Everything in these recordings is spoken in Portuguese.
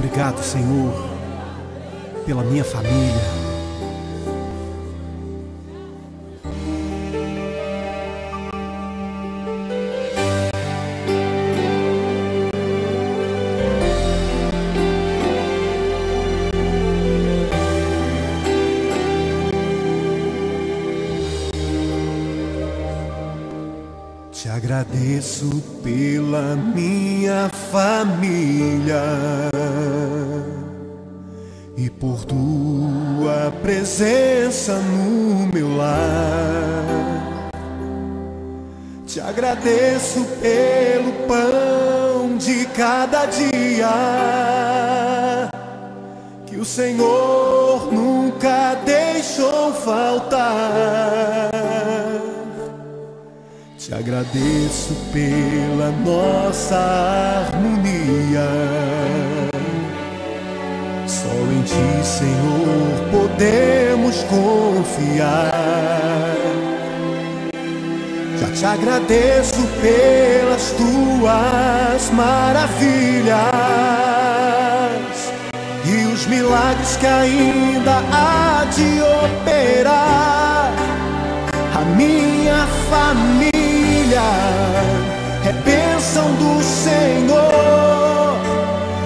Obrigado, Senhor, pela minha família. Te agradeço pela minha família e por tua presença no meu lar. Te agradeço pelo pão de cada dia que o Senhor nunca deixou faltar. Te agradeço pela nossa harmonia. Só em Ti, Senhor, podemos confiar. Já te agradeço pelas Tuas maravilhas e os milagres que ainda há de operar. A minha família é bênção do Senhor,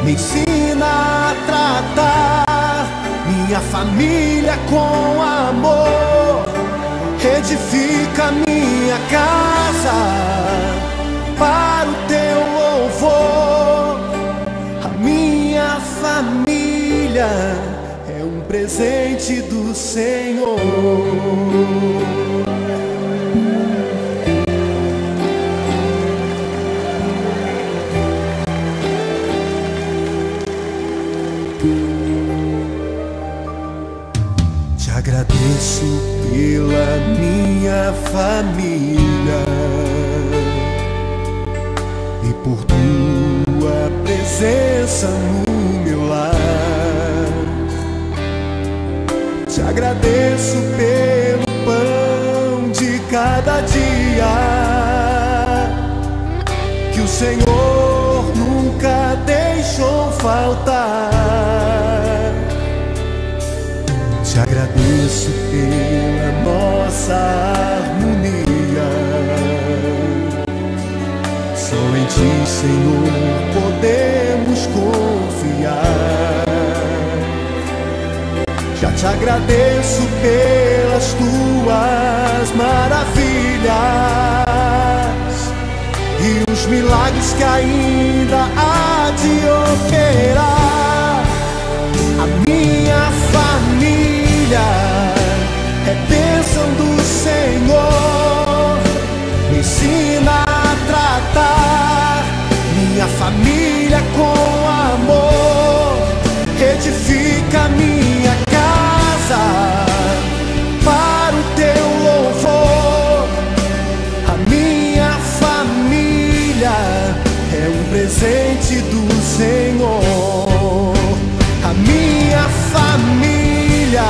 me ensina a tratar minha família com amor. Edifica minha casa para o Teu louvor. A minha família é um presente do Senhor. Te agradeço pela minha família e por Tua presença no meu lar. Te agradeço pelo pão de cada dia que o Senhor nunca deixou faltar. Te agradeço pela nossa harmonia. Só em Ti, Senhor, podemos confiar. Já te agradeço pelas Tuas maravilhas e os milagres que ainda há de operar. A minha família é bênção do Senhor, me ensina a tratar minha família com amor. Edifica minha casa para o Teu louvor. A minha família é um presente do Senhor. A minha família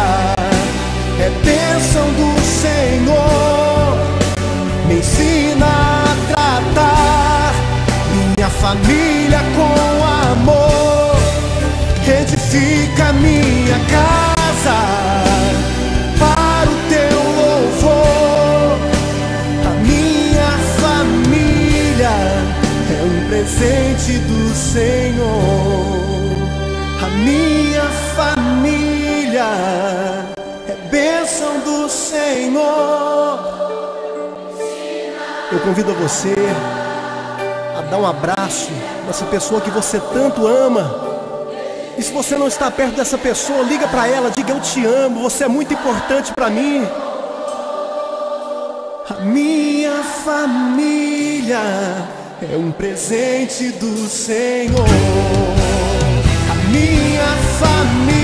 é bênção do Senhor, me ensina a tratar minha família com amor. Edifica minha casa para o Teu louvor. A minha família é um presente do Senhor. A minha família é bênção do Senhor. Eu convido você a dar um abraço nessa pessoa que você tanto ama. E se você não está perto dessa pessoa, liga para ela, diga: eu te amo, você é muito importante para mim. A minha família é um presente do Senhor. A minha família